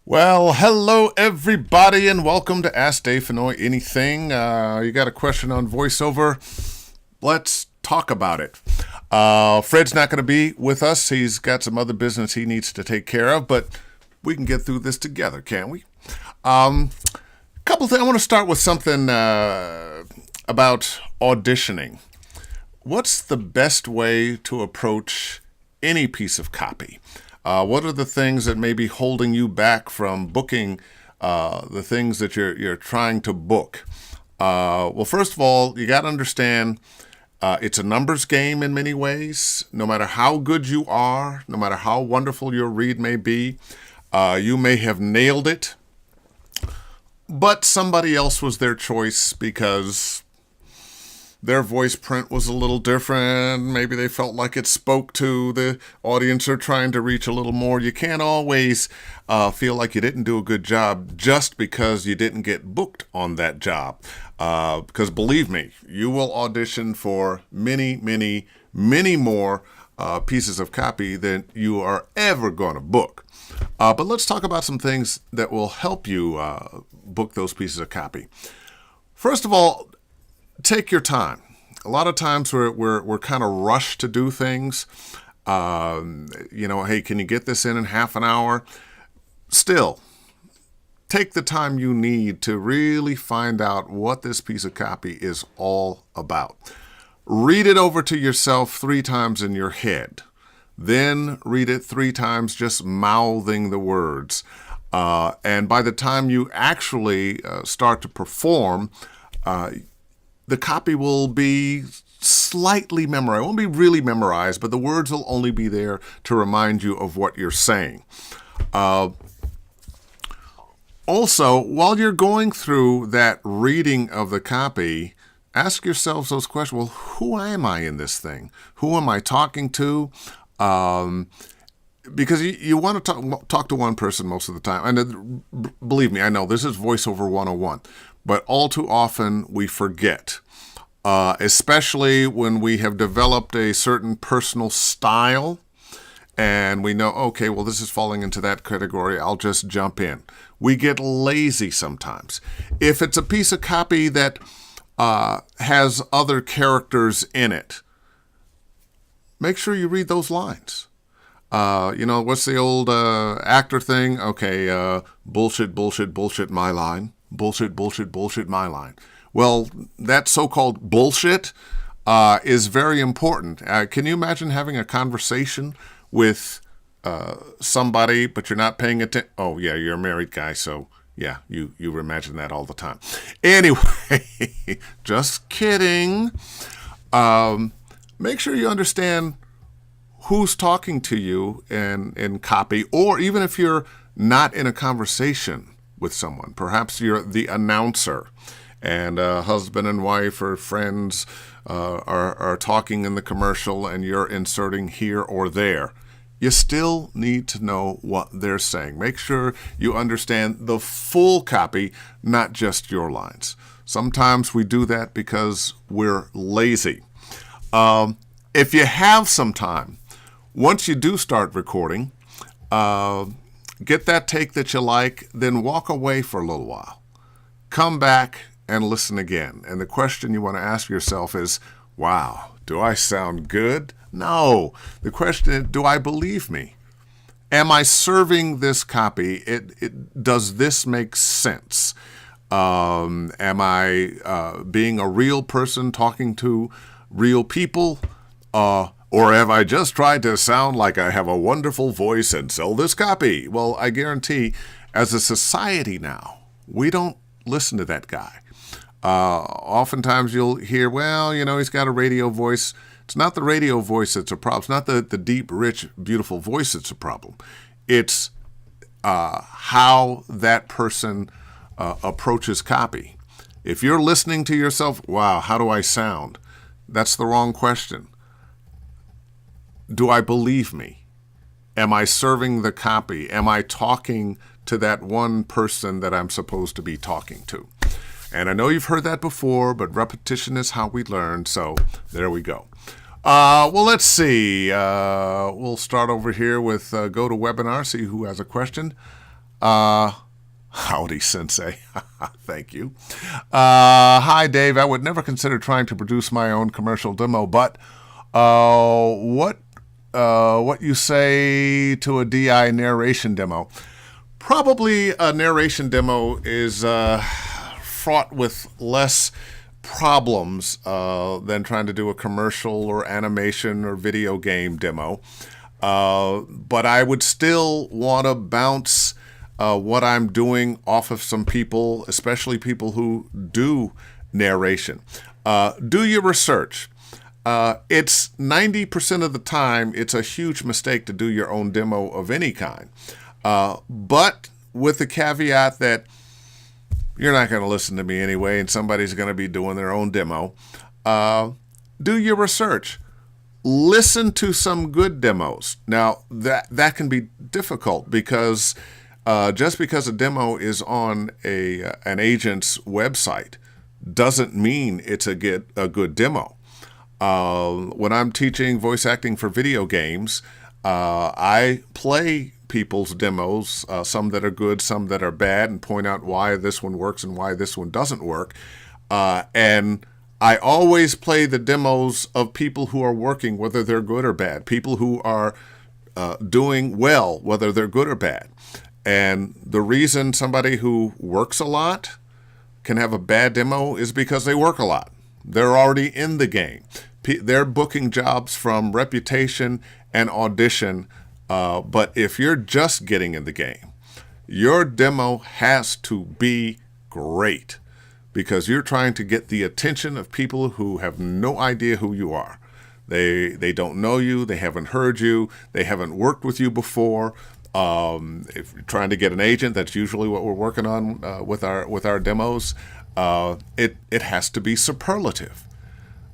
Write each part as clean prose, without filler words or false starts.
Well, hello everybody, and welcome to Ask Dave Fennoy Anything. You got a question on voiceover? Let's talk about it. Fred's not going to be with us. He's got some other business he needs to take care of, but we can get through this together, can't we? Couple things. I want to start with something about auditioning. What's the best way to approach any piece of copy? What are the things that may be holding you back from booking the things that you're trying to book? Well, first of all, you got to understand it's a numbers game in many ways. No matter how good you are, no matter how wonderful your read may be, you may have nailed it, but somebody else was their choice because their voice print was a little different. Maybe they felt like it spoke to the audience they're trying to reach a little more. You can't always feel like you didn't do a good job just because you didn't get booked on that job. Because believe me, you will audition for many, many, many more pieces of copy than you are ever going to book. But let's talk about some things that will help you book those pieces of copy. First of all, take your time. A lot of times we're kind of rushed to do things. Hey, can you get this in half an hour? Still, take the time you need to really find out what this piece of copy is all about. Read it over to yourself 3 times in your head. Then read it 3 times just mouthing the words. And by the time you actually start to perform, the copy will be slightly memorized. It won't be really memorized, but the words will only be there to remind you of what you're saying. Also, while you're going through that reading of the copy, ask yourselves those questions. Well, who am I in this thing? Who am I talking to? Because you want to talk to one person most of the time. And believe me, I know this is voiceover 101. But all too often we forget, especially when we have developed a certain personal style and we know, okay, well, this is falling into that category. I'll just jump in. We get lazy sometimes. If it's a piece of copy that has other characters in it, make sure you read those lines. What's the old actor thing? Okay, bullshit, bullshit, bullshit, my line. Bullshit, bullshit, bullshit, my line. Well, that so-called bullshit is very important. Can you imagine having a conversation with somebody, but you're not paying attention? Oh, yeah, you're a married guy, so yeah, you imagine that all the time. Anyway, just kidding. Make sure you understand who's talking to you in copy, or even if you're not in a conversation with someone. Perhaps you're the announcer and husband and wife or friends are talking in the commercial and you're inserting here or there. You still need to know what they're saying. Make sure you understand the full copy, not just your lines. Sometimes we do that because we're lazy. If you have some time, once you do start recording, get that take that you like, then walk away for a little while. Come back and listen again. And the question you want to ask yourself is, wow, do I sound good? No. The question is, do I believe me? Am I serving this copy? Does this make sense? Am I being a real person talking to real people? Or have I just tried to sound like I have a wonderful voice and sell this copy? Well, I guarantee, as a society now, we don't listen to that guy. Oftentimes you'll hear, well, he's got a radio voice. It's not the radio voice that's a problem. It's not the deep, rich, beautiful voice that's a problem. It's how that person approaches copy. If you're listening to yourself, wow, how do I sound? That's the wrong question. Do I believe me? Am I serving the copy? Am I talking to that one person that I'm supposed to be talking to? And I know you've heard that before, but repetition is how we learn. So there we go. Well, let's see. We'll start over here with go to webinar, see who has a question. Howdy, Sensei. Thank you. Hi, Dave. I would never consider trying to produce my own commercial demo, but what you say to a DI narration demo? Probably a narration demo is fraught with less problems than trying to do a commercial or animation or video game demo. But I would still want to bounce what I'm doing off of some people, especially people who do narration. Do your research. It's 90% of the time, it's a huge mistake to do your own demo of any kind. But with the caveat that you're not going to listen to me anyway, and somebody's going to be doing their own demo, do your research. Listen to some good demos. Now, that can be difficult because just because a demo is on an agent's website doesn't mean it's a good demo. When I'm teaching voice acting for video games, I play people's demos, some that are good, some that are bad, and point out why this one works and why this one doesn't work. And I always play the demos of people who are working, whether they're good or bad, people who are doing well, whether they're good or bad. And the reason somebody who works a lot can have a bad demo is because they work a lot. They're already in the game. They're booking jobs from reputation and audition. But if you're just getting in the game, your demo has to be great because you're trying to get the attention of people who have no idea who you are. They don't know you. They haven't heard you. They haven't worked with you before. If you're trying to get an agent, that's usually what we're working on with our demos. It has to be superlative.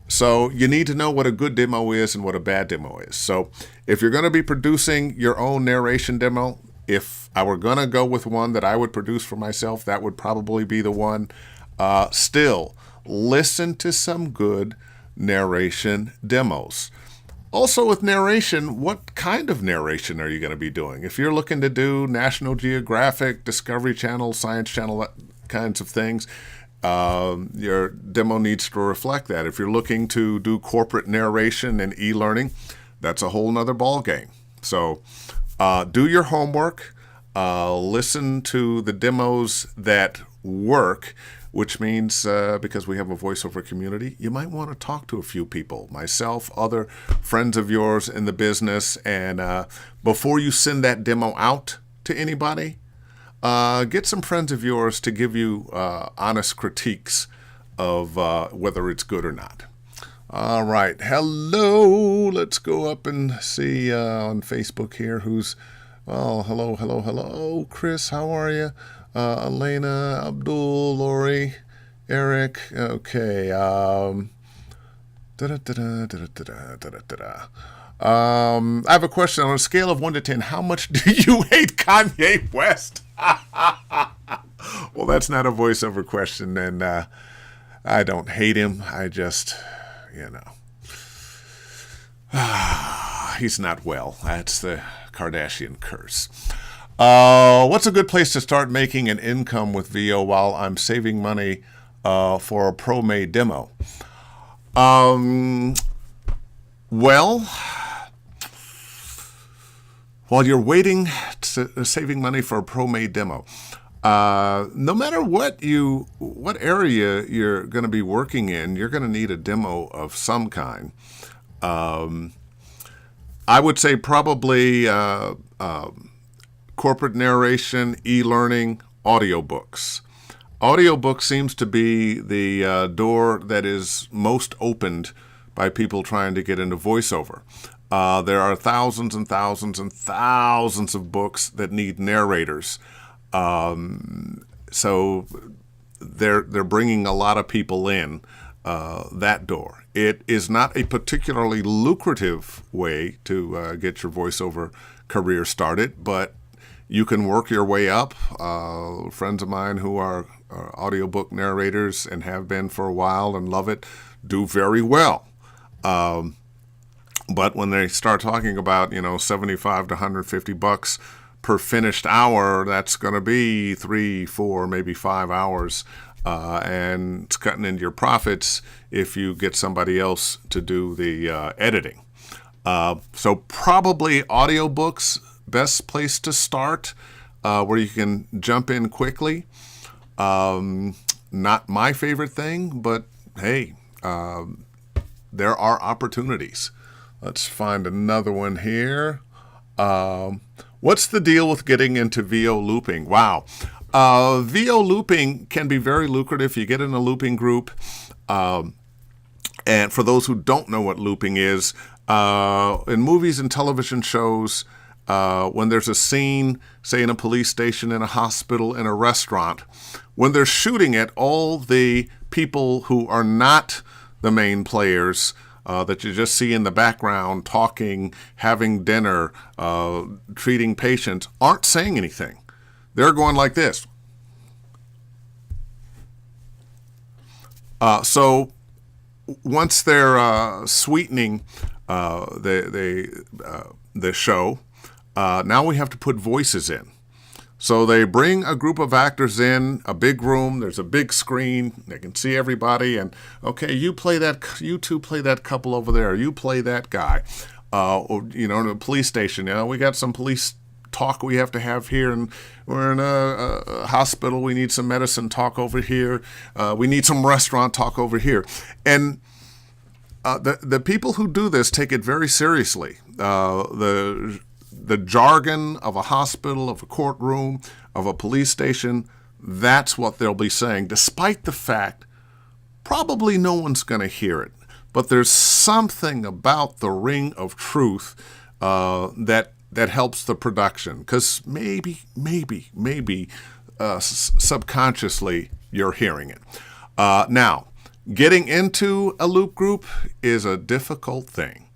So you need to know what a good demo is and what a bad demo is. So if you're going to be producing your own narration demo, if I were going to go with one that I would produce for myself, that would probably be the one. Still, listen to some good narration demos. Also with narration, what kind of narration are you going to be doing? If you're looking to do National Geographic, Discovery Channel, Science Channel, that kinds of things, your demo needs to reflect that. If you're looking to do corporate narration and e-learning, that's a whole nother ballgame. So do your homework, listen to the demos that work, which means because we have a voiceover community, you might want to talk to a few people, myself, other friends of yours in the business. And before you send that demo out to anybody, get some friends of yours to give you honest critiques of whether it's good or not. All right. Hello. Let's go up and see on Facebook here who's, hello. Chris, how are you? Elena, Abdul, Lori, Eric. Okay. I have a question. On a scale of 1 to 10, how much do you hate Kanye West? Well, that's not a voiceover question, and I don't hate him. I just, he's not well. That's the Kardashian curse. What's a good place to start making an income with VO while I'm saving money for a pro-made demo? Well, while you're waiting, saving money for a pro-made demo, no matter what area you're going to be working in, you're going to need a demo of some kind. I would say probably corporate narration, e-learning, audiobooks. Audiobook seems to be the door that is most opened by people trying to get into voiceover. There are thousands and thousands and thousands of books that need narrators. So they're bringing a lot of people in that door. It is not a particularly lucrative way to get your voiceover career started, but you can work your way up. Friends of mine who are audiobook narrators and have been for a while and love it do very well. But when they start talking about, $75 to $150 per finished hour, that's going to be 3, 4, maybe 5 hours. And it's cutting into your profits if you get somebody else to do the editing. So probably audiobooks, best place to start, where you can jump in quickly. Not my favorite thing, but hey, there are opportunities. Let's find another one here. What's the deal with getting into VO looping? Wow. VO looping can be very lucrative. You get in a looping group. And for those who don't know what looping is, in movies and television shows, when there's a scene, say in a police station, in a hospital, in a restaurant, when they're shooting it, all the people who are not the main players that you just see in the background talking, having dinner, treating patients, aren't saying anything. They're going like this. So once they're sweetening the show, now we have to put voices in. So they bring a group of actors in, a big room, there's a big screen, they can see everybody, and okay, you two play that couple over there, you play that guy. Or, in a police station, we got some police talk we have to have here, and we're in a hospital, we need some medicine talk over here, we need some restaurant talk over here. And the people who do this take it very seriously. The jargon of a hospital, of a courtroom, of a police station, that's what they'll be saying, despite the fact probably no one's going to hear it. But there's something about the ring of truth that helps the production, because maybe subconsciously you're hearing it. Now, getting into a loop group is a difficult thing.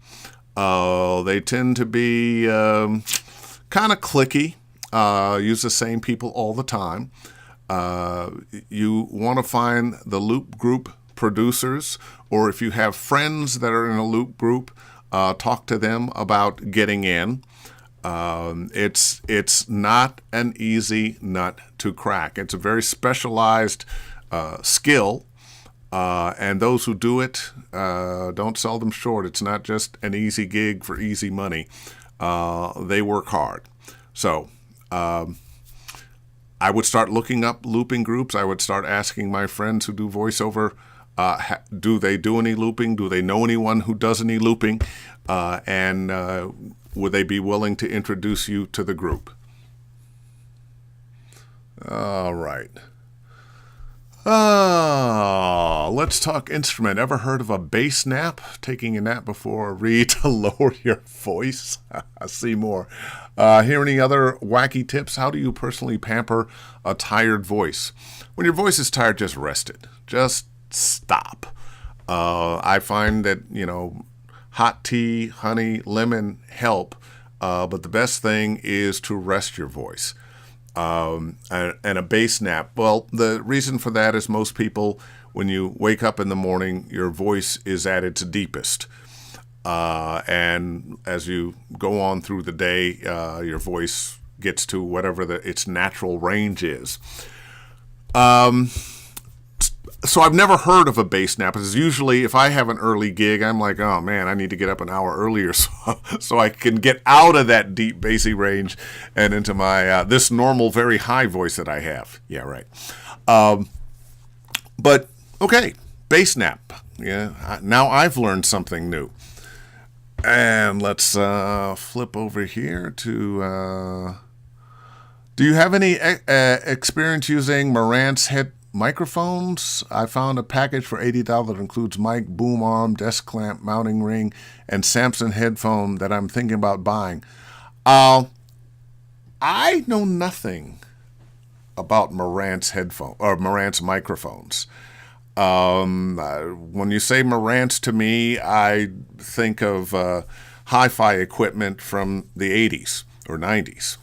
They tend to be kind of cliquey, use the same people all the time. You want to find the loop group producers, or if you have friends that are in a loop group, talk to them about getting in. It's not an easy nut to crack. It's a very specialized skill. And those who do it, don't sell them short. It's not just an easy gig for easy money. They work hard. So I would start looking up looping groups. I would start asking my friends who do voiceover, do they do any looping? Do they know anyone who does any looping? And would they be willing to introduce you to the group? All right. Let's talk instrument. Ever heard of a bass nap? Taking a nap before a read to lower your voice? I see more. Hear any other wacky tips? How do you personally pamper a tired voice? When your voice is tired, just rest it. Just stop. I find that, hot tea, honey, lemon help, but the best thing is to rest your voice. And a bass nap. Well, the reason for that is most people, when you wake up in the morning, your voice is at its deepest. And as you go on through the day, your voice gets to whatever its natural range is. So I've never heard of a bass nap. Because usually if I have an early gig, I'm like, oh man, I need to get up an hour earlier so I can get out of that deep bassy range and into my this normal very high voice that I have. Yeah, right. But okay, bass nap. Yeah, now I've learned something new. And let's flip over here to. Do you have any experience using Marantz head microphones? I found a package for $80 that includes mic, boom arm, desk clamp, mounting ring, and Samson headphone that I'm thinking about buying. I know nothing about Marantz headphone or Marantz microphones. When you say Marantz to me, I think of hi-fi equipment from the 80s or 90s.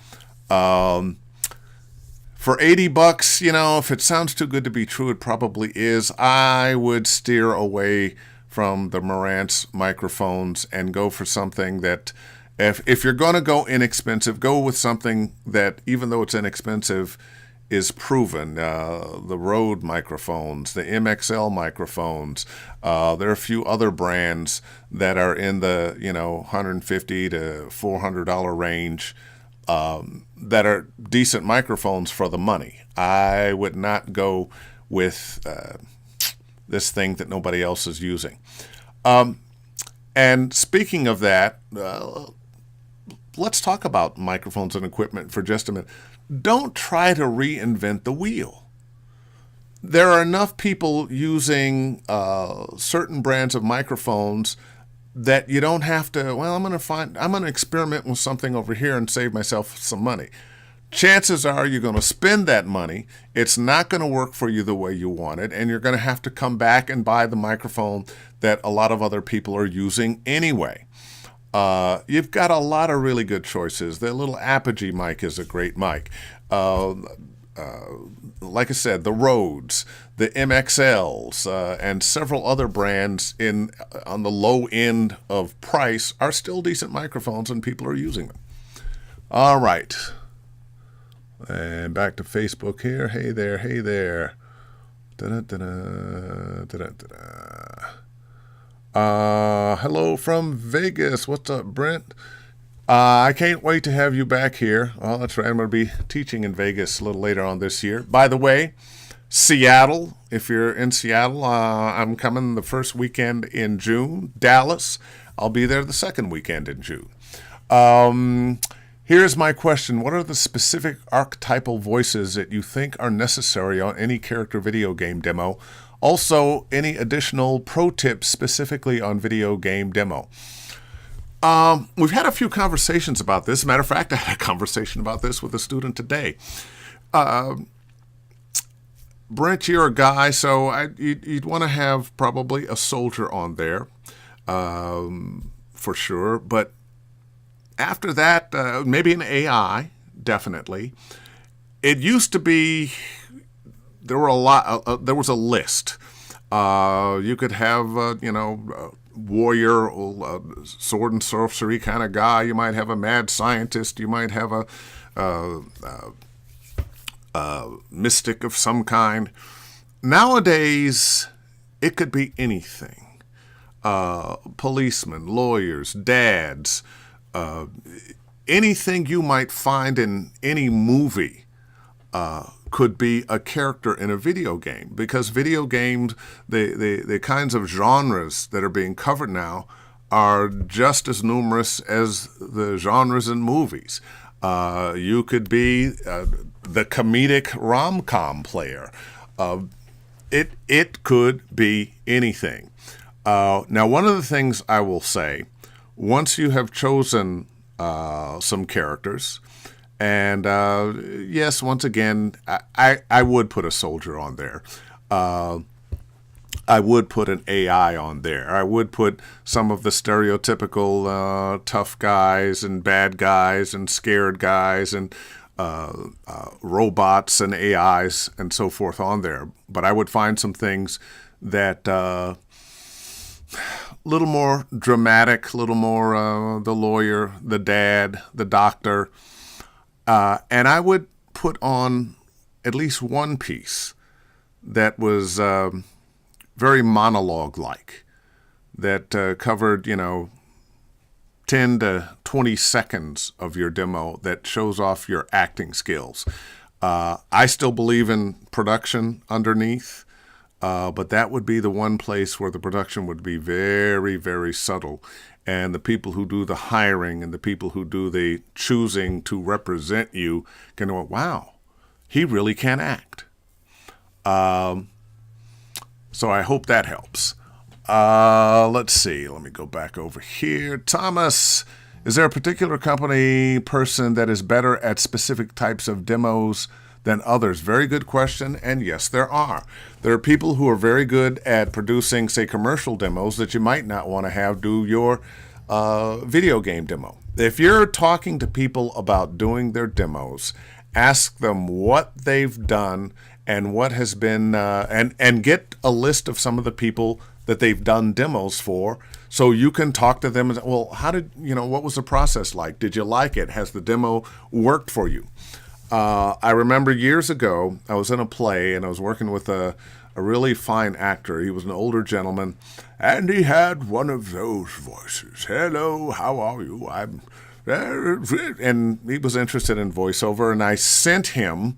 For $80, if it sounds too good to be true, it probably is. I would steer away from the Marantz microphones and go for something that If you're going to go inexpensive, go with something that, even though it's inexpensive, is proven. The Rode microphones, the MXL microphones. There are a few other brands that are in the $150 to $400 range that are decent microphones for the money. I would not go with this thing that nobody else is using. And speaking of that, let's talk about microphones and equipment for just a minute. Don't try to reinvent the wheel. There are enough people using certain brands of microphones that you don't have to, well, I'm going to experiment with something over here and save myself some money. Chances are you're going to spend that money. It's not going to work for you the way you want it, and you're going to have to come back and buy the microphone that a lot of other people are using anyway. You've got a lot of really good choices. The little Apogee mic is a great mic. Like I said, the Rhodes, the MXLs, and several other brands on the low end of price are still decent microphones, and people are using them. All right. And back to Facebook here. Hey there, hey there. Da-da-da-da, da-da-da-da. Hello from Vegas. What's up, Brent? I can't wait to have you back here. Oh, that's right. I'm going to be teaching in Vegas a little later on this year. By the way, Seattle, if you're in Seattle, I'm coming the first weekend in June. Dallas, I'll be there the second weekend in June. Here's my question. What are the specific archetypal voices that you think are necessary on any character video game demo? Also, any additional pro tips specifically on video game demo? We've had a few conversations about this. As a matter of fact, I had a conversation about this with a student today. Brent, you're a guy, so you'd want to have probably a soldier on there for sure. But after that, maybe an AI, definitely. It used to be there was a list. You could have warrior, sword and sorcery kind of guy. You might have a mad scientist. You might have a mystic of some kind. Nowadays, it could be anything. Policemen, lawyers, dads, anything you might find in any movie could be a character in a video game, because video games, the kinds of genres that are being covered now are just as numerous as the genres in movies. You could be the comedic rom-com player. It could be anything. Now, one of the things I will say, once you have chosen some characters, and yes, once again, I would put a soldier on there. I would put an AI on there. I would put some of the stereotypical tough guys and bad guys and scared guys and robots and AIs and so forth on there. But I would find some things that a little more dramatic, a little more the lawyer, the dad, the doctor. And I would put on at least one piece that was very monologue-like, that covered, 10 to 20 seconds of your demo that shows off your acting skills. I still believe in production underneath, but that would be the one place where the production would be very, very subtle. And the people who do the hiring and the people who do the choosing to represent you can go, wow, he really can act. So I hope that helps. Let's see. Let me go back over here. Thomas, is there a particular company person that is better at specific types of demos than others? Very good question. And yes, there are. There are people who are very good at producing, say, commercial demos that you might not want to have do your video game demo. If you're talking to people about doing their demos, ask them what they've done and what has been, and get a list of some of the people that they've done demos for, So you can talk to them and say, well, what was the process like? Did you like it? Has the demo worked for you? I remember years ago, I was in a play and I was working with a really fine actor. He was an older gentleman, and he had one of those voices. Hello, how are you? And he was interested in voiceover, and I sent him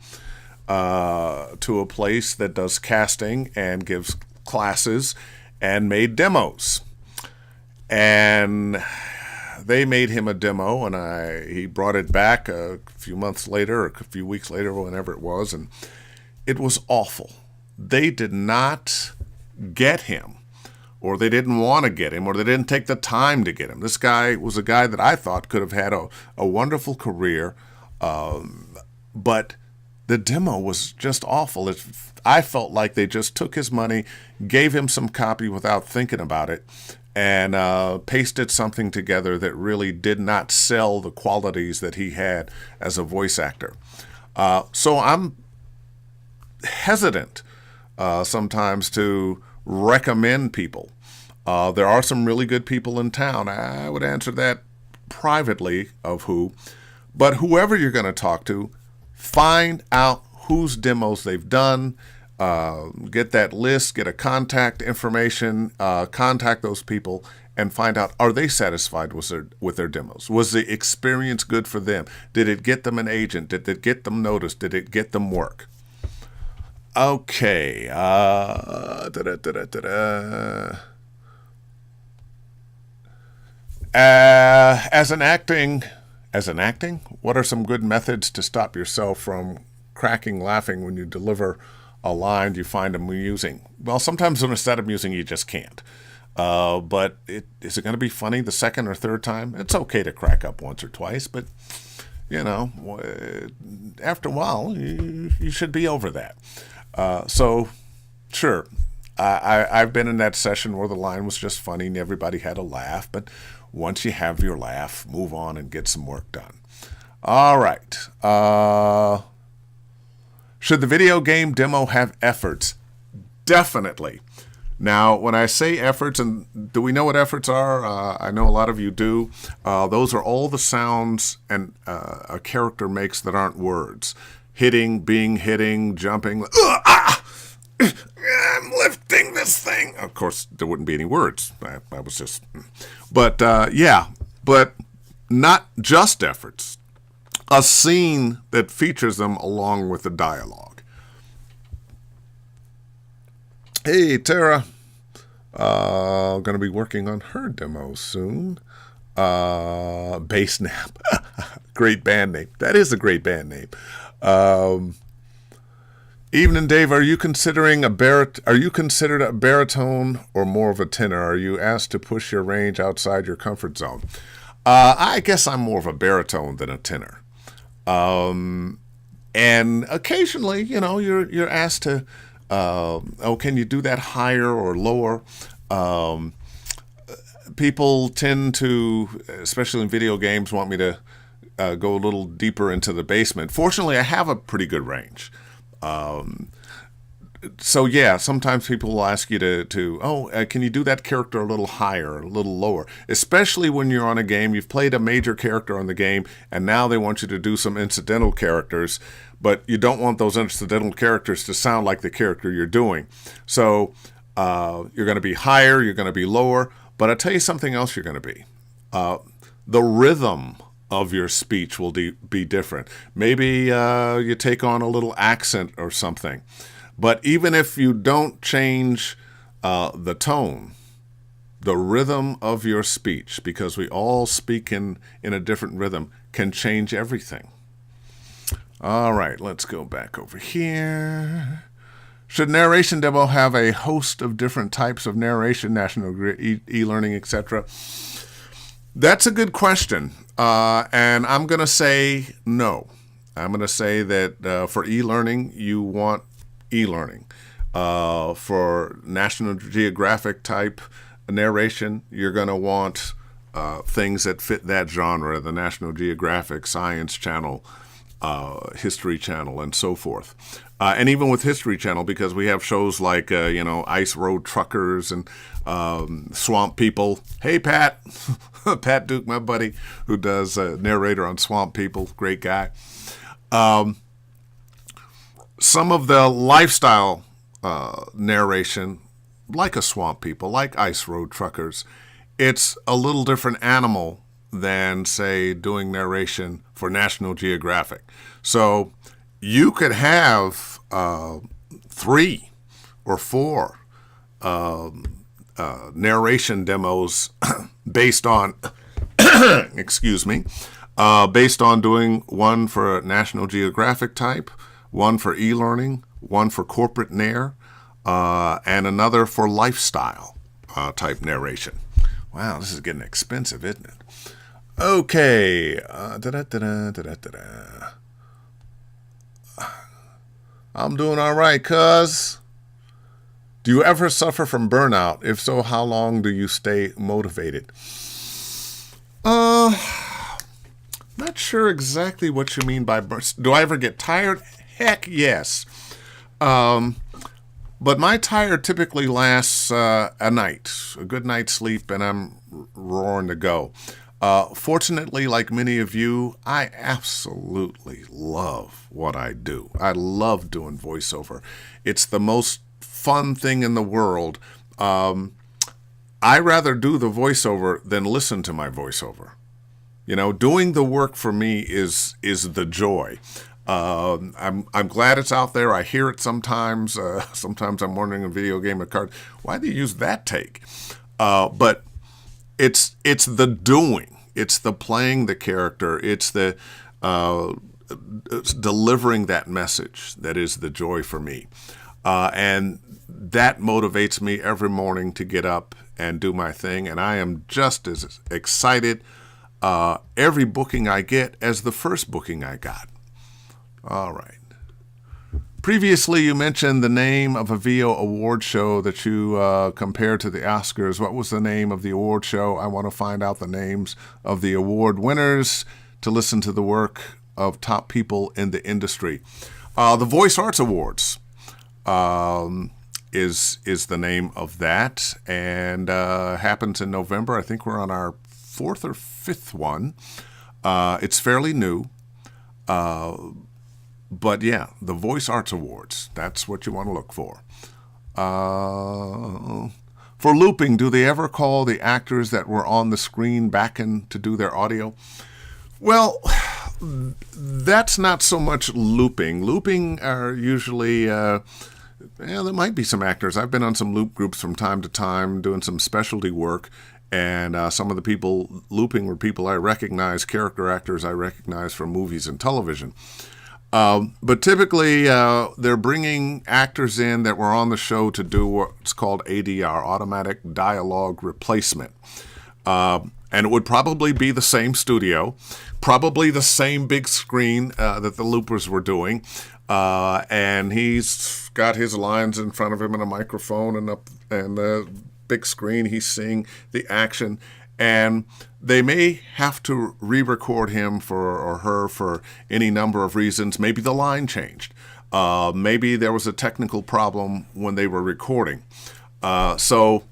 to a place that does casting and gives classes and made demos. And they made him a demo, and he brought it back a few months later, or a few weeks later, whenever it was, and it was awful. They did not get him, or they didn't want to get him, or they didn't take the time to get him. This guy was a guy that I thought could have had a wonderful career, but the demo was just awful. I felt like they just took his money, gave him some copy without thinking about it, and pasted something together that really did not sell the qualities that he had as a voice actor. So I'm hesitant sometimes to recommend people. There are some really good people in town. I would answer that privately of who. But whoever you're going to talk to, find out whose demos they've done. Get that list, get a contact information, contact those people, and find out, are they satisfied with their demos? Was the experience good for them? Did it get them an agent? Did it get them noticed? Did it get them work? Okay. As an acting, what are some good methods to stop yourself from cracking laughing when you deliver a line you find amusing? Well, sometimes instead of amusing, you just can't. But is it going to be funny the second or third time? It's okay to crack up once or twice, but after a while, you should be over that. So, sure, I've been in that session where the line was just funny and everybody had a laugh, but once you have your laugh, move on and get some work done. All right. Should the video game demo have efforts? Definitely. Now, when I say efforts, and do we know what efforts are? I know a lot of you do. Those are all the sounds a character makes that aren't words. Hitting, jumping. I'm lifting this thing. Of course, there wouldn't be any words. I was just... But, but not just efforts. A scene that features them along with the dialogue. Hey, Tara. Going to be working on her demo soon. Bass Nap. Great band name. That is a great band name. Evening, Dave. Are you considered a baritone or more of a tenor? Are you asked to push your range outside your comfort zone? I guess I'm more of a baritone than a tenor. And occasionally, you're asked to, can you do that higher or lower? People tend to, especially in video games, want me to go a little deeper into the basement. Fortunately, I have a pretty good range. So yeah, sometimes people will ask you can you do that character a little higher, a little lower? Especially when you're on a game, you've played a major character on the game, and now they want you to do some incidental characters, but you don't want those incidental characters to sound like the character you're doing. So you're going to be higher, you're going to be lower, but I'll tell you something else you're going to be. The rhythm of your speech will be different. Maybe you take on a little accent or something. But even if you don't change the tone, the rhythm of your speech, because we all speak in a different rhythm, can change everything. All right, let's go back over here. Should narration demo have a host of different types of narration, national e-learning, etc.? That's a good question, and I'm going to say no. I'm going to say that for e-learning, you want e-learning. For National Geographic type narration, you're going to want things that fit that genre, the National Geographic, Science Channel, History Channel and so forth. And even with History Channel, because we have shows like, Ice Road Truckers and Swamp People. Hey, Pat. Pat Duke, my buddy, who does narrator on Swamp People. Great guy. Some of the lifestyle narration, like a Swamp People, like Ice Road Truckers, it's a little different animal than, say, doing narration for National Geographic. So you could have 3 or 4 narration demos based on, excuse me, based on doing one for National Geographic type, one for e-learning, one for corporate narr, and another for lifestyle type narration. Wow, this is getting expensive, isn't it? Okay. I'm doing all right, cuz. Do you ever suffer from burnout? If so, how long do you stay motivated? Not sure exactly what you mean by burnout. Do I ever get tired? Heck yes. But my tire typically lasts a night, a good night's sleep, and I'm roaring to go. Fortunately, like many of you, I absolutely love what I do. I love doing voiceover. It's the most fun thing in the world. I rather do the voiceover than listen to my voiceover. Doing the work for me is the joy. I'm glad it's out there. I hear it sometimes. Sometimes I'm wondering a video game of cards. Why do you use that take? But it's the doing. It's the playing the character. It's the it's delivering that message that is the joy for me. And that motivates me every morning to get up and do my thing. And I am just as excited every booking I get as the first booking I got. All right. Previously, you mentioned the name of a VO award show that you compared to the Oscars. What was the name of the award show? I want to find out the names of the award winners to listen to the work of top people in the industry. The Voice Arts Awards is the name of that, and happens in November. I think we're on our 4th or 5th one. It's fairly new. But yeah, the Voice Arts Awards, that's what you want to look for. For looping, do they ever call the actors that were on the screen back in to do their audio? Well, that's not so much looping. Looping are usually, there might be some actors. I've been on some loop groups from time to time doing some specialty work, and some of the people looping were people I recognize, character actors I recognize from movies and television. But typically, they're bringing actors in that were on the show to do what's called ADR, Automatic Dialogue Replacement. And it would probably be the same studio, probably the same big screen that the loopers were doing. And he's got his lines in front of him and a microphone and the big screen. He's seeing the action. And they may have to re-record him or her for any number of reasons. Maybe the line changed. Maybe there was a technical problem when they were recording. So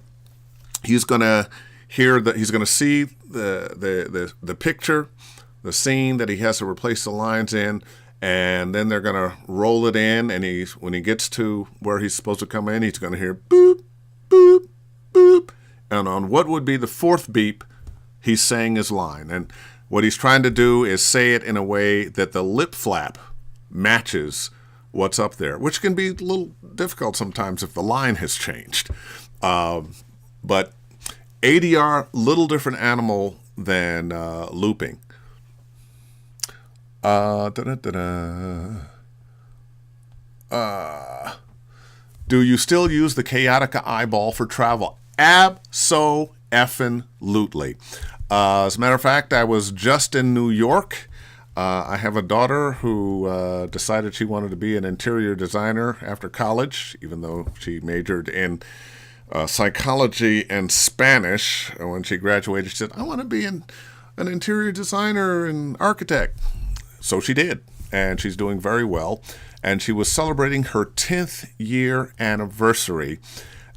he's going to he's going to see the picture, the scene that he has to replace the lines in, and then they're going to roll it in. And when he gets to where he's supposed to come in, he's going to hear boop, boop, boop. And on what would be the 4th beep, he's saying his line. And what he's trying to do is say it in a way that the lip flap matches what's up there, which can be a little difficult sometimes if the line has changed. But ADR, little different animal than looping. Do you still use the Chaotica eyeball for travel? Abso-effing-lutely. As a matter of fact, I was just in New York. I have a daughter who decided she wanted to be an interior designer after college, even though she majored in psychology and Spanish. When she graduated, she said, I want to be an interior designer and architect. So she did. and she's doing very well. And she was celebrating her 10th year anniversary,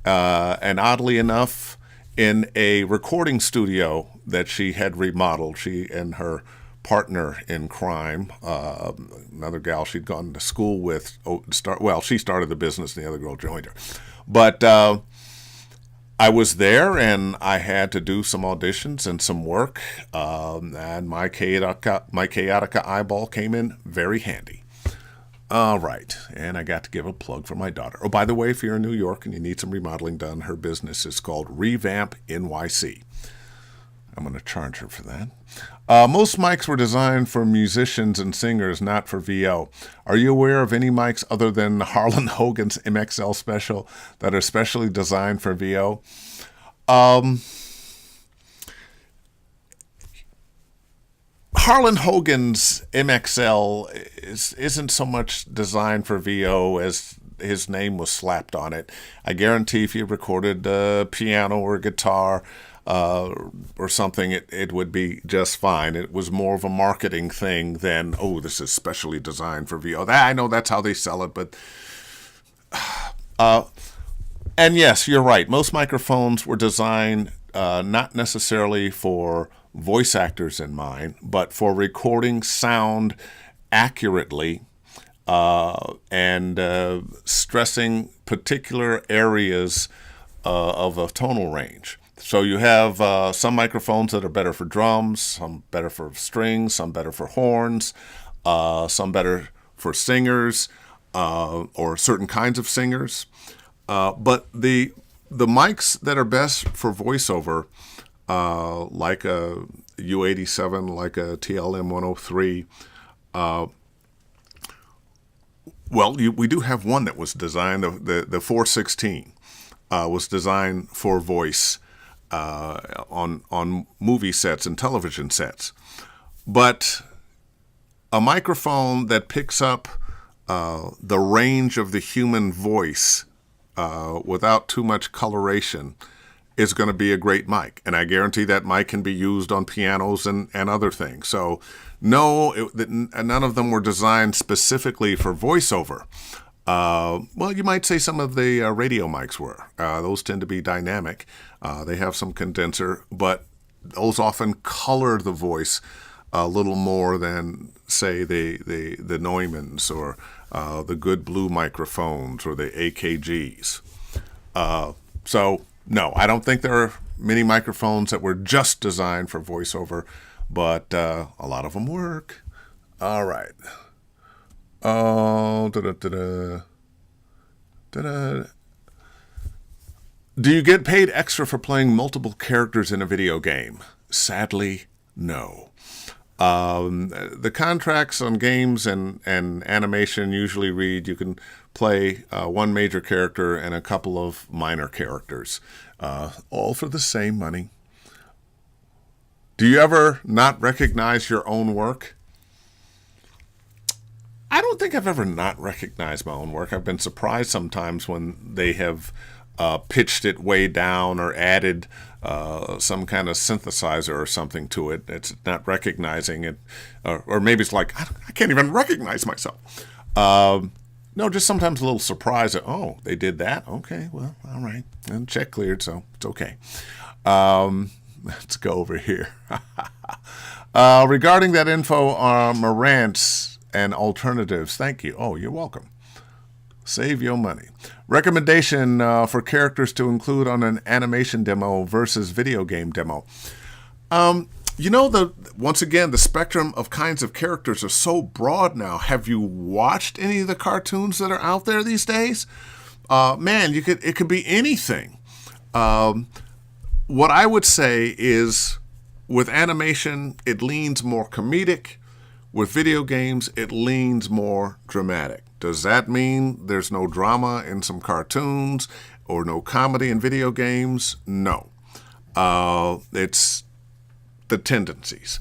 and oddly enough, in a recording studio that she had remodeled. She and her partner in crime, another gal she'd gone to school with, she started the business and the other girl joined her. But I was there and I had to do some auditions and some work, and my Chaotica eyeball came in very handy. All right, and I got to give a plug for my daughter. Oh, by the way, if you're in New York and you need some remodeling done, her business is called Revamp NYC. I'm going to charge her for that. Most mics were designed for musicians and singers, not for VO. Are you aware of any mics other than Harlan Hogan's MXL Special that are specially designed for VO? Harlan Hogan's MXL isn't so much designed for VO as his name was slapped on it. I guarantee if you recorded piano or guitar or something, it would be just fine. It was more of a marketing thing than, oh, this is specially designed for VO. I know that's how they sell it, but... and yes, you're right. Most microphones were designed not necessarily for voice actors in mind, but for recording sound accurately and stressing particular areas of a tonal range. So you have some microphones that are better for drums, some better for strings, some better for horns, some better for singers or certain kinds of singers. But the mics that are best for voiceover, like a U87, like a TLM 103, we do have one that was designed, the 416 was designed for voice on movie sets and television sets. But a microphone that picks up the range of the human voice without too much coloration is going to be a great mic. And I guarantee that mic can be used on pianos and other things. So no, none of them were designed specifically for voiceover. You might say some of the radio mics were. Those tend to be dynamic. They have some condenser, but those often color the voice a little more than, say, the Neumanns or the Good Blue microphones or the AKGs. So, no, I don't think there are many microphones that were just designed for voiceover, but a lot of them work. All right. Oh, Do you get paid extra for playing multiple characters in a video game? Sadly, no. The contracts on games and animation usually read you can play one major character and a couple of minor characters, all for the same money. Do you ever not recognize your own work? I don't think I've ever not recognized my own work. I've been surprised sometimes when they have pitched it way down or added some kind of synthesizer or something to it. It's not recognizing it. Or maybe it's like, I can't even recognize myself. No, just sometimes a little surprise that, oh, they did that? Okay, well, all right. And check cleared, so it's okay. Let's go over here. Regarding that info on Marantz and alternatives, thank you. Oh, you're welcome. Save your money. Recommendation for characters to include on an animation demo versus video game demo. Once again, the spectrum of kinds of characters are so broad now. Have you watched any of the cartoons that are out there these days? It could be anything. What I would say is with animation, it leans more comedic. With video games, it leans more dramatic. Does that mean there's no drama in some cartoons or no comedy in video games? No. It's the tendencies.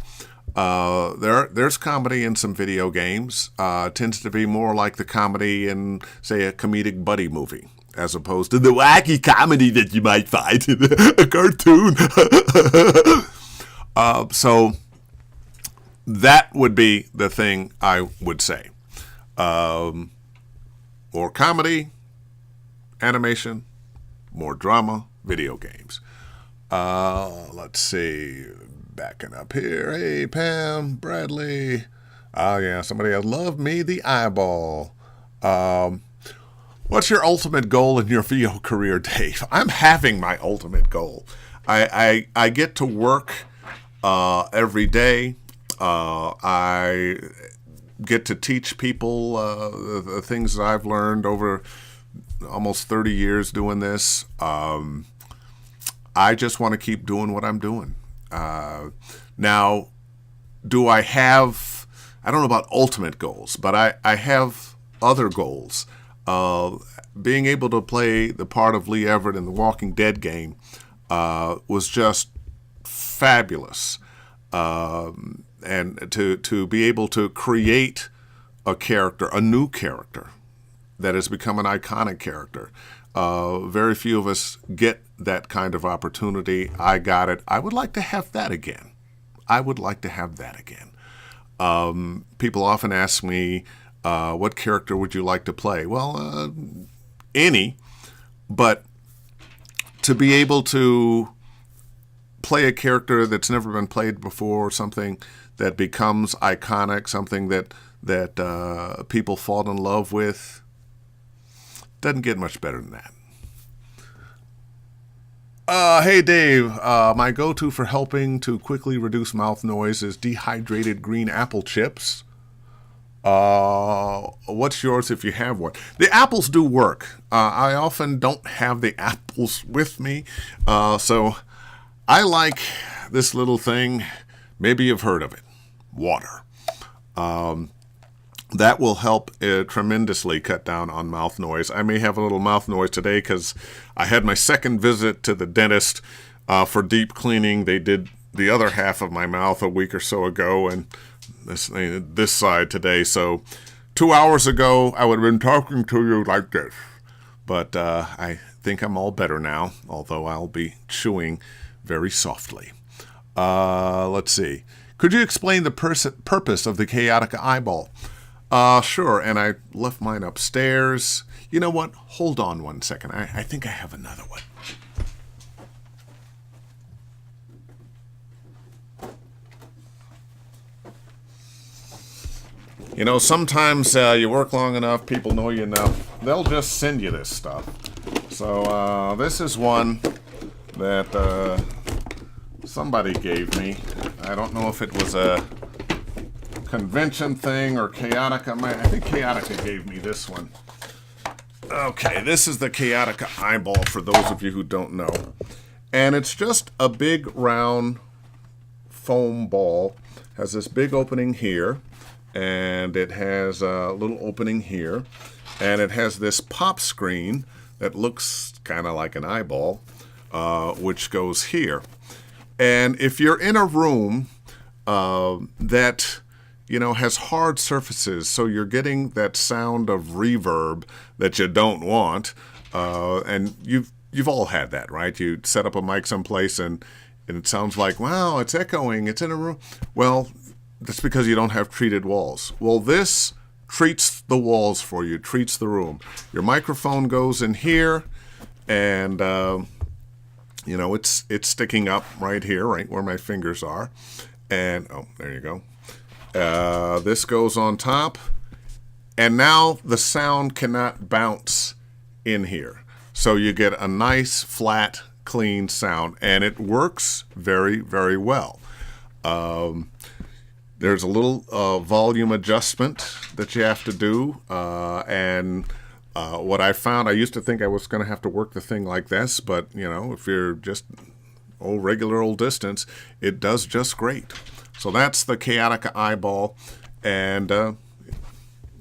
There's comedy in some video games. Tends to be more like the comedy in, say, a comedic buddy movie, as opposed to the wacky comedy that you might find in a cartoon. So That would be the thing I would say. More comedy, animation, more drama, video games. Let's see. Backing up here. Hey, Pam, Bradley. Oh, yeah, somebody else. Love me the eyeball. What's your ultimate goal in your VO career, Dave? I'm having my ultimate goal. I get to work every day. I get to teach people the things that I've learned over almost 30 years doing this. I just want to keep doing what I'm doing. Now, do I have, I don't know about ultimate goals, but I have other goals. Being able to play the part of Lee Everett in the Walking Dead game was just fabulous. And to be able to create a character, a new character that has become an iconic character. Very few of us get that kind of opportunity. I got it. I would like to have that again. People often ask me, what character would you like to play? Well, any, but to be able to play a character that's never been played before, something that becomes iconic, something that people fall in love with, doesn't get much better than that. Hey Dave, my go-to for helping to quickly reduce mouth noise is dehydrated green apple chips. What's yours if you have one? The apples do work. I often don't have the apples with me, so I like this little thing. Maybe you've heard of it. Water. That will help tremendously cut down on mouth noise. I may have a little mouth noise today because I had my second visit to the dentist for deep cleaning. They did the other half of my mouth a week or so ago, and this side today. So 2 hours ago, I would have been talking to you like this. But I think I'm all better now, although I'll be chewing very softly. Let's see. Could you explain the purpose of the chaotic eyeball? Sure, and I left mine upstairs. You know what? Hold on one second. I think I have another one. You know, sometimes you work long enough, people know you enough, they'll just send you this stuff. So this is one that somebody gave me. I don't know if it was a convention thing or Chaotica. I think Chaotica gave me this one. Okay, this is the Chaotica eyeball for those of you who don't know. And it's just a big round foam ball. Has this big opening here, and it has a little opening here, and it has this pop screen that looks kind of like an eyeball, which goes here. And if you're in a room that has hard surfaces, so you're getting that sound of reverb that you don't want, and you've all had that, right? You set up a mic someplace and it sounds like, wow, it's echoing, it's in a room. Well, that's because you don't have treated walls. Well, this treats the walls for you, treats the room. Your microphone goes in here, and it's sticking up right here, right where my fingers are. And oh, there you go. This goes on top, and now the sound cannot bounce in here. So you get a nice, flat, clean sound, and it works very, very well. There's a little volume adjustment that you have to do, and what I found, I used to think I was going to have to work the thing like this, but, if you're just regular old distance, it does just great. So that's the Chaotica eyeball, and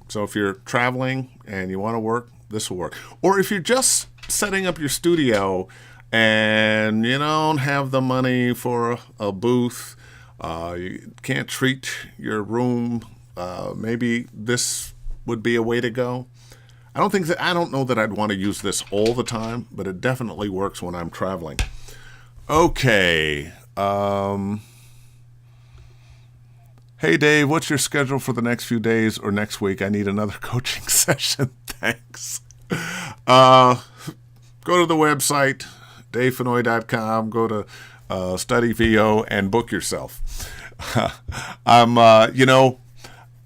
so if you're traveling and you want to work, this will work. Or if you're just setting up your studio and you don't have the money for a booth, you can't treat your room, maybe this would be a way to go. I don't know that I'd want to use this all the time, but it definitely works when I'm traveling. Okay. Hey, Dave, what's your schedule for the next few days or next week? I need another coaching session. Thanks. Uh, Go to the website, davefennoy.com, go to StudyVO and book yourself.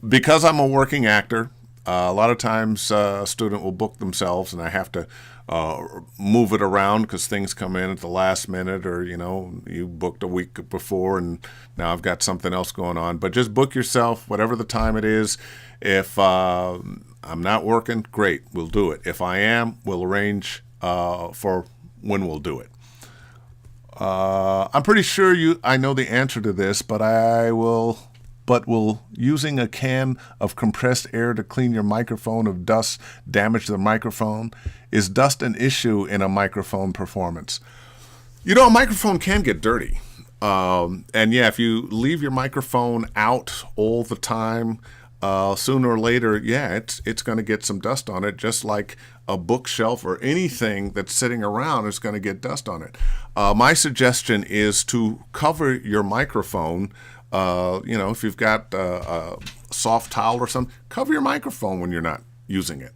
Because I'm a working actor, a lot of times a student will book themselves and I have to move it around because things come in at the last minute, or, you booked a week before and now I've got something else going on. But just book yourself, whatever the time it is. If I'm not working, great, we'll do it. If I am, we'll arrange for when we'll do it. I'm pretty sure I know the answer to this, but will using a can of compressed air to clean your microphone of dust damage the microphone? Is dust an issue in a microphone performance? A microphone can get dirty. And yeah, if you leave your microphone out all the time, sooner or later, it's going to get some dust on it, just like a bookshelf or anything that's sitting around is going to get dust on it. My suggestion is to cover your microphone. If you've got a soft towel or something, cover your microphone when you're not using it.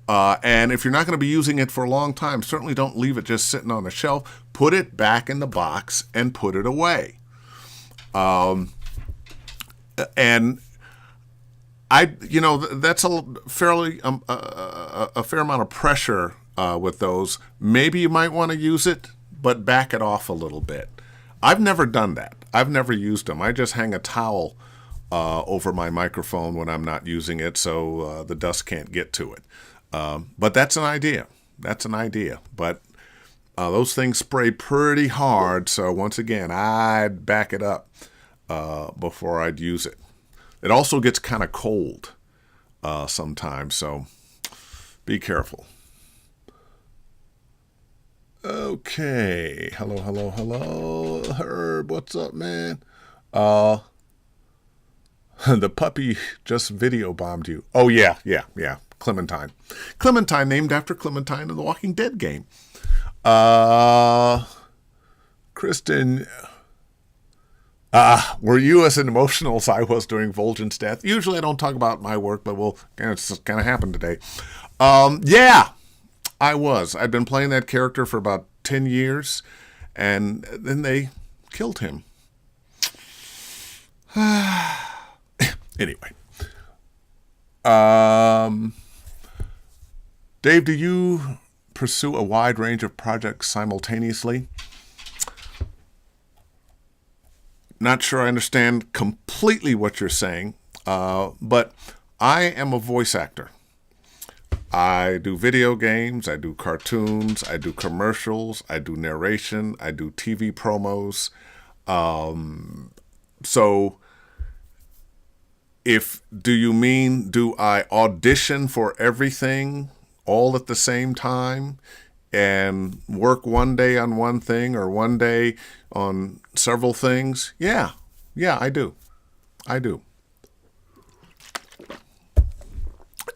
And if you're not going to be using it for a long time, certainly don't leave it just sitting on a shelf. Put it back in the box and put it away. And that's a fairly a fair amount of pressure with those. Maybe you might want to use it, but back it off a little bit. I've never done that. I've never used them. I just hang a towel over my microphone when I'm not using it, so the dust can't get to it. But that's an idea. But those things spray pretty hard, so once again, I'd back it up before I'd use it. It also gets kind of cold sometimes, so be careful. Okay. Hello. Herb, what's up, man? The puppy just video bombed you. Oh, yeah. Clementine. Clementine, named after Clementine in the Walking Dead game. Kristen, were you as emotional as I was during Vol'jin's death? Usually I don't talk about my work, but it's kind of happened today. Yeah, I was. I'd been playing that character for about 10 years, and then they killed him. Anyway. Dave, do you pursue a wide range of projects simultaneously? Not sure I understand completely what you're saying, but I am a voice actor. I do video games, I do cartoons, I do commercials, I do narration, I do TV promos. So do you mean, do I audition for everything all at the same time and work one day on one thing or one day on several things? Yeah, I do.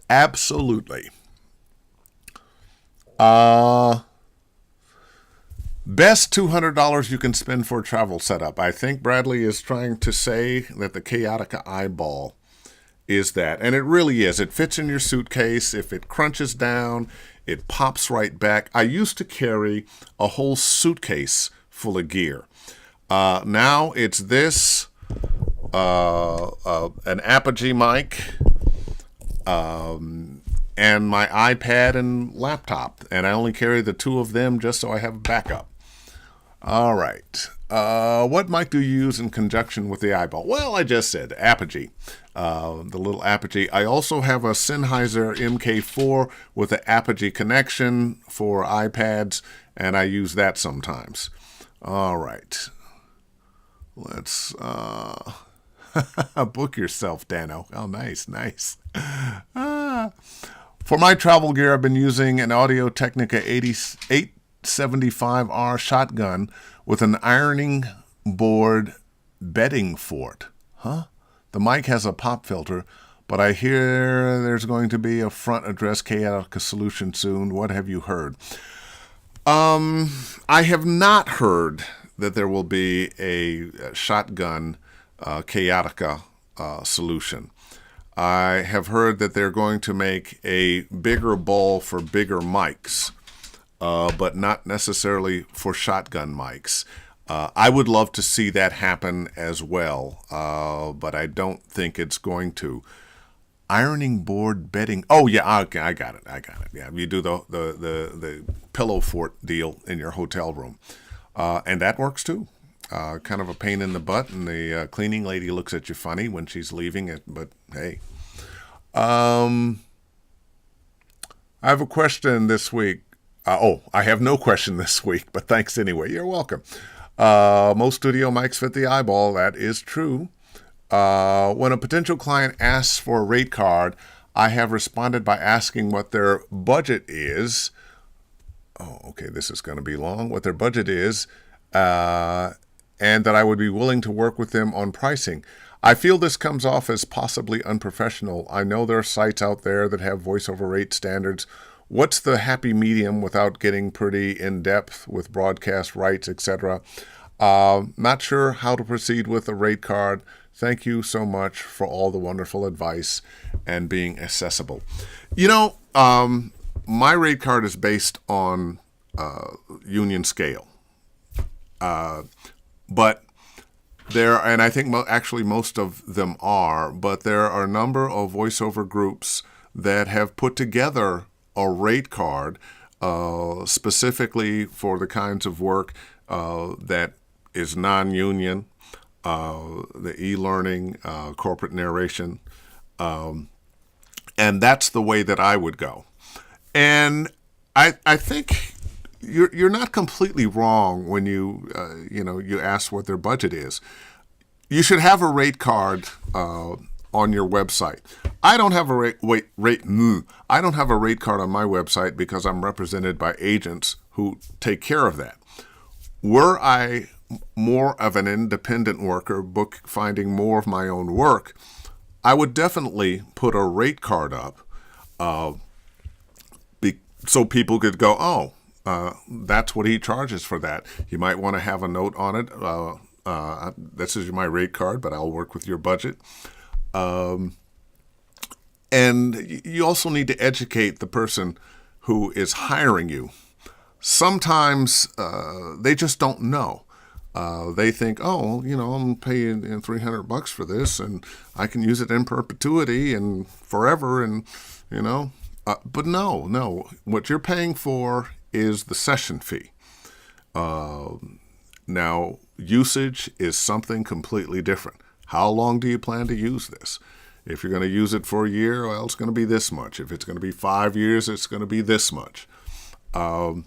Absolutely. Best $200 you can spend for a travel setup. I think Bradley is trying to say that the Chaotica eyeball is that. And it really is. It fits in your suitcase. If it crunches down, it pops right back. I used to carry a whole suitcase full of gear. Now it's this, an Apogee mic, and my iPad and laptop. And I only carry the two of them just so I have a backup. All right. What mic do you use in conjunction with the eyeball? Well, I just said Apogee, the little Apogee. I also have a Sennheiser MK4 with an Apogee connection for iPads, and I use that sometimes. All right. Let's book yourself, Dano. Oh, nice. For my travel gear, I've been using an Audio-Technica 875R shotgun with an ironing board bedding fort. The mic has a pop filter, but I hear there's going to be a front address Chaotica solution soon. What have you heard? I have not heard that there will be a shotgun Chaotica solution. I have heard that they're going to make a bigger bowl for bigger mics, but not necessarily for shotgun mics. I would love to see that happen as well, but I don't think it's going to. Ironing board bedding. Oh yeah, okay, I got it. Yeah, you do the pillow fort deal in your hotel room, and that works too. Kind of a pain in the butt, and the cleaning lady looks at you funny when she's leaving it. But hey, I have a question this week. I have no question this week, but thanks anyway. You're welcome. Most studio mics fit the eyeball. That is true. When a potential client asks for a rate card, I have responded by asking what their budget is. Oh, okay, this is going to be long. What their budget is, and that I would be willing to work with them on pricing. I feel this comes off as possibly unprofessional. I know there are sites out there that have voiceover rate standards. What's the happy medium without getting pretty in-depth with broadcast rights, etc.? Not sure how to proceed with a rate card. Thank you so much for all the wonderful advice and being accessible. You know, my rate card is based on union scale. But there, and I think actually most of them are, but there are a number of voiceover groups that have put together a rate card specifically for the kinds of work that is non-union, the e-learning, corporate narration, and that's the way that I would go. And I think you're not completely wrong when you ask what their budget is. You should have a rate card on your website. I don't have a I don't have a rate card on my website because I'm represented by agents who take care of that. Were I more of an independent worker, finding more of my own work, I would definitely put a rate card up so people could go, that's what he charges for that. You might want to have a note on it. This is my rate card, but I'll work with your budget. And you also need to educate the person who is hiring you. Sometimes they just don't know. They think, I'm paying $300 for this, and I can use it in perpetuity and forever, and but no. What you're paying for is the session fee. Now, usage is something completely different. How long do you plan to use this? If you're going to use it for a year, well, it's going to be this much. If it's going to be 5 years, it's going to be this much. How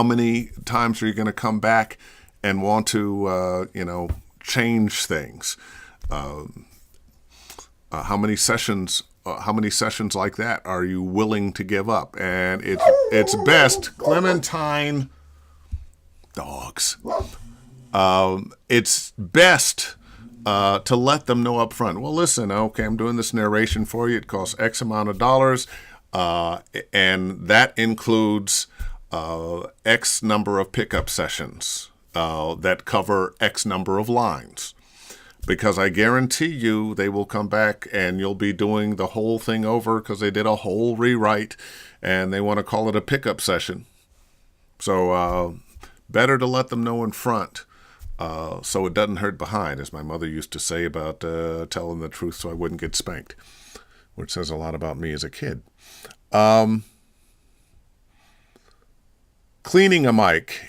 many times are you going to come back and want to, change things? How many sessions like that are you willing to give up? And it's best, Clementine, dogs. It's best to let them know up front. Well, listen, okay, I'm doing this narration for you. It costs X amount of dollars, and that includes X number of pickup sessions that cover X number of lines. Because I guarantee you they will come back and you'll be doing the whole thing over because they did a whole rewrite and they want to call it a pickup session. So better to let them know in front so it doesn't hurt behind, as my mother used to say about telling the truth so I wouldn't get spanked, which says a lot about me as a kid. Cleaning a mic.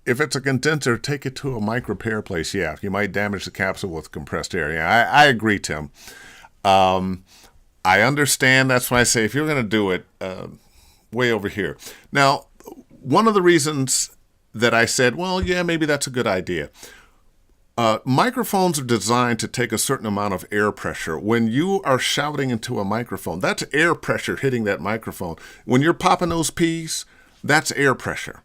If it's a condenser, take it to a mic repair place. Yeah, you might damage the capsule with compressed air. Yeah, I agree, Tim. I understand. That's why I say if you're going to do it, way over here. Now, one of the reasons that I said, well, yeah, maybe that's a good idea. Microphones are designed to take a certain amount of air pressure. When you are shouting into a microphone, that's air pressure hitting that microphone. When you're popping those peas, that's air pressure.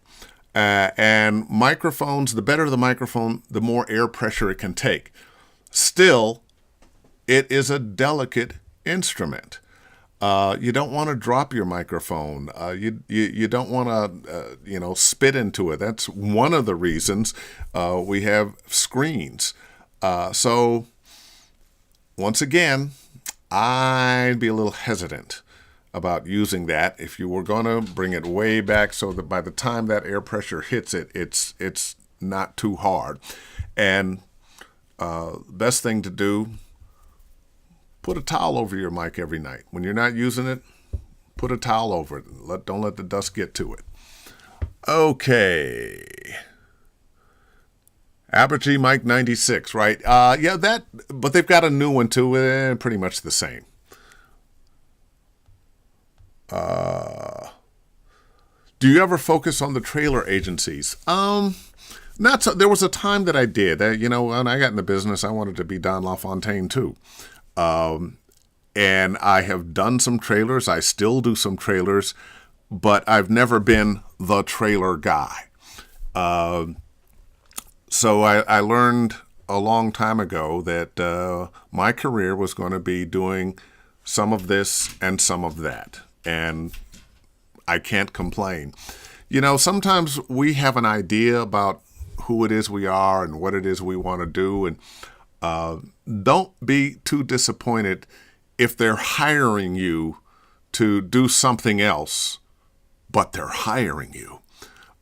And microphones, the better the microphone, the more air pressure it can take. Still, it is a delicate instrument. You don't want to drop your microphone. You don't want to, spit into it. That's one of the reasons we have screens. So once again, I'd be a little hesitant about using that. If you were going to bring it way back so that by the time that air pressure hits it, it's not too hard. And best thing to do, put a towel over your mic every night. When you're not using it, put a towel over it. Don't let the dust get to it. Okay. Apergy Mic 96, right? Yeah, but they've got a new one too, pretty much the same. Do you ever focus on the trailer agencies? Not so. There was a time that I did. When I got in the business, I wanted to be Don LaFontaine too. And I have done some trailers. I still do some trailers, but I've never been the trailer guy. So I learned a long time ago that my career was going to be doing some of this and some of that. And I can't complain. Sometimes we have an idea about who it is we are and what it is we want to do. And don't be too disappointed if they're hiring you to do something else, but they're hiring you.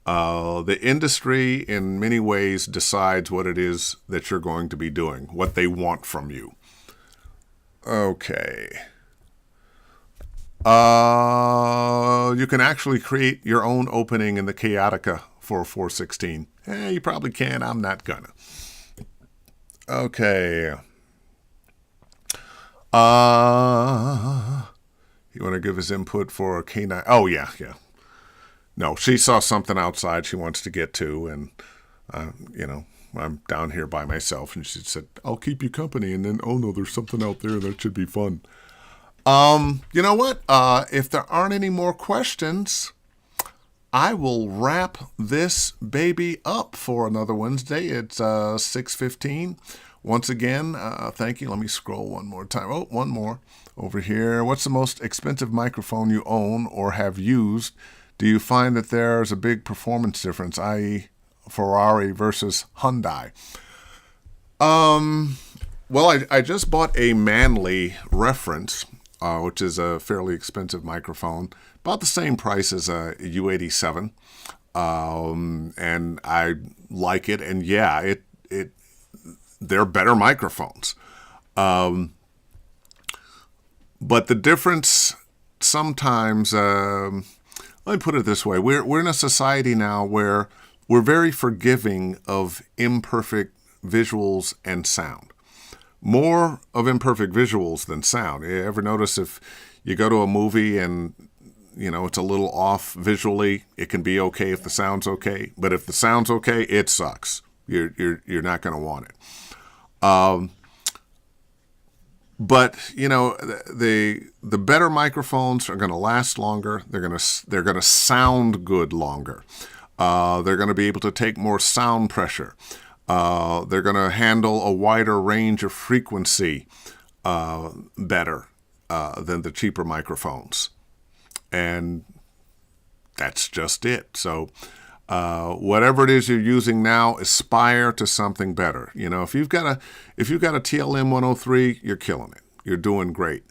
The industry, in many ways, decides what it is that you're going to be doing, what they want from you. Okay. You can actually create your own opening in the Chaotica for 416. You probably can. I'm not gonna. Okay. You want to give his input for a K9? Oh, yeah. No, she saw something outside she wants to get to, and, I'm down here by myself, and she said, I'll keep you company, and then, oh, no, there's something out there that should be fun. You know what? If there aren't any more questions, I will wrap this baby up for another Wednesday. It's 6:15. Once again, thank you. Let me scroll one more time. Oh, one more over here. What's the most expensive microphone you own or have used? Do you find that there's a big performance difference, i.e. Ferrari versus Hyundai? Well, I just bought a Manley Reference, which is a fairly expensive microphone, about the same price as a U87. And I like it. And yeah, they're better microphones. But the difference sometimes, let me put it this way. We're in a society now where we're very forgiving of imperfect visuals and sound. More of imperfect visuals than sound. You ever notice if you go to a movie and, it's a little off visually, it can be okay if the sound's okay. But if the sound's okay, it sucks. You're not going to want it. But the better microphones are going to last longer. They're going to sound good longer. They're going to be able to take more sound pressure. They're going to handle a wider range of frequency better than the cheaper microphones. And that's just it. So whatever it is you're using now, aspire to something better. If you've got a TLM 103, you're killing it. You're doing great.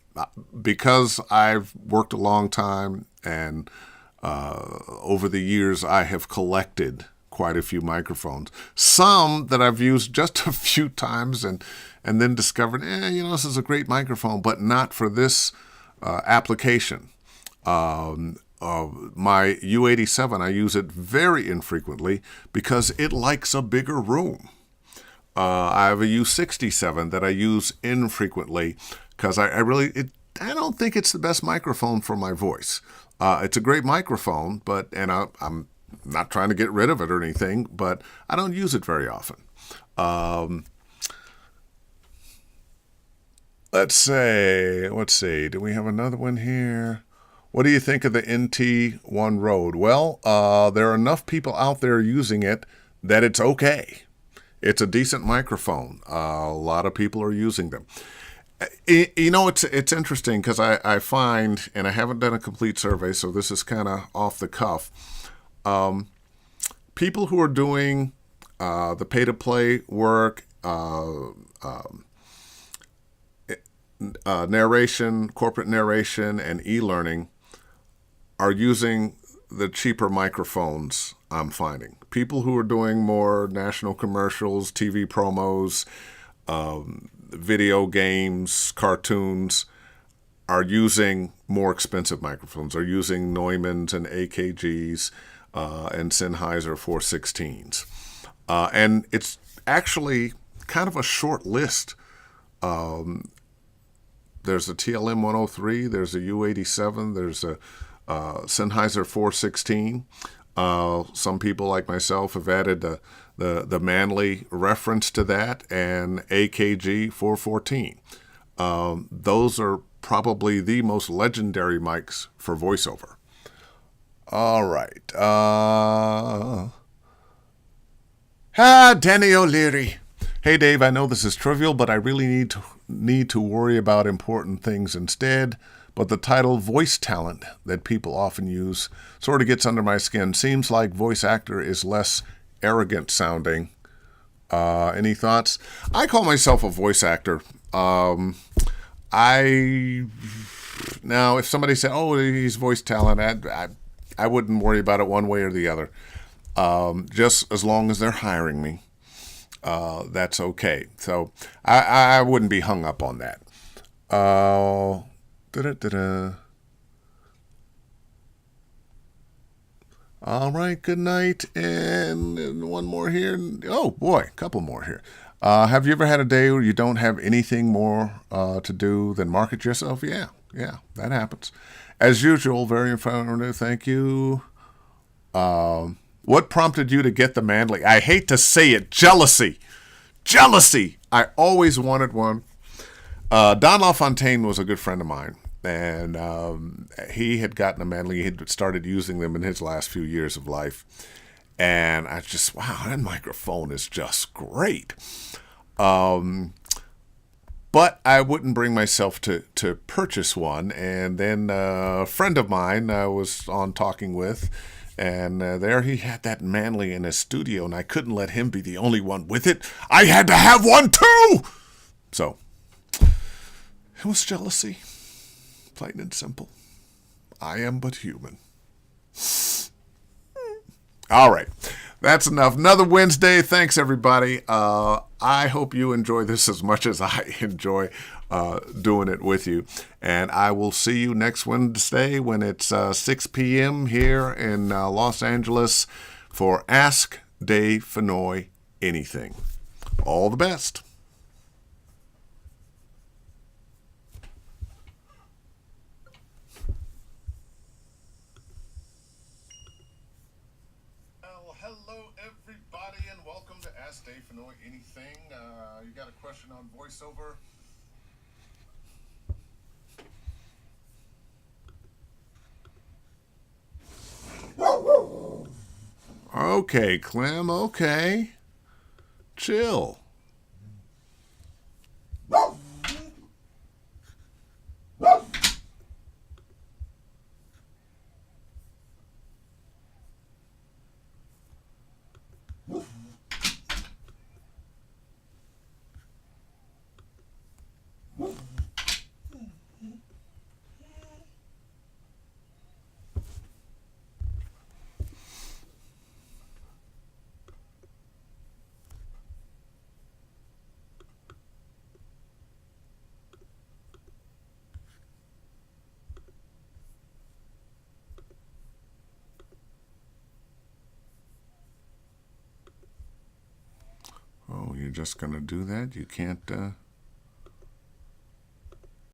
Because I've worked a long time and over the years I have collected quite a few microphones. Some that I've used just a few times and then discovered, this is a great microphone, but not for this application. My U87, I use it very infrequently because it likes a bigger room. I have a U67 that I use infrequently because I don't think it's the best microphone for my voice. It's a great microphone, and I'm not trying to get rid of it or anything, but I don't use it very often. Let's see. Do we have another one here? What do you think of the NT1 Rode? Well, there are enough people out there using it that it's okay. It's a decent microphone. A lot of people are using them. It's interesting because I find, and I haven't done a complete survey, so this is kind of off the cuff, people who are doing the pay-to-play work, narration, corporate narration, and e-learning are using the cheaper microphones. I'm finding people who are doing more national commercials, TV promos, video games, cartoons are using more expensive microphones, are using Neumanns and AKGs and Sennheiser 416s. And it's actually kind of a short list. There's a TLM 103, there's a U87, there's a Sennheiser 416. Some people like myself have added the Manley reference to that, and AKG 414. Those are probably the most legendary mics for voiceover. All right. Danny O'Leary. Hey, Dave, I know this is trivial, but I really need to worry about important things instead. But the title voice talent that people often use sort of gets under my skin. Seems like voice actor is less arrogant sounding. Any thoughts? I call myself a voice actor. Now, if somebody said, "Oh, he's voice talent," I wouldn't worry about it one way or the other. Just as long as they're hiring me, that's okay. So I wouldn't be hung up on that. All right, good night. And one more here. Oh, boy, a couple more here. Have you ever had a day where you don't have anything more to do than market yourself? Yeah, that happens. As usual, very informative. Thank you. What prompted you to get the Manley? I hate to say it, jealousy. I always wanted one. Don LaFontaine was a good friend of mine, and he had gotten a Manley. He had started using them in his last few years of life, and I just, wow, that microphone is just great. But I wouldn't bring myself to purchase one, and then a friend of mine I was on talking with, and there he had that Manley in his studio, and I couldn't let him be the only one with it. I had to have one too! So, it was jealousy. Plain and simple. I am but human. All right. That's enough. Another Wednesday. Thanks, everybody. I hope you enjoy this as much as I enjoy doing it with you. And I will see you next Wednesday when it's 6 p.m. here in Los Angeles for Ask Dave Fennoy Anything. All the best. Hello, everybody, and welcome to Ask Dave Fennoy Anything. You got a question on voiceover? Okay, Clem, okay. Chill. Oh, you're just going to do that? You can't...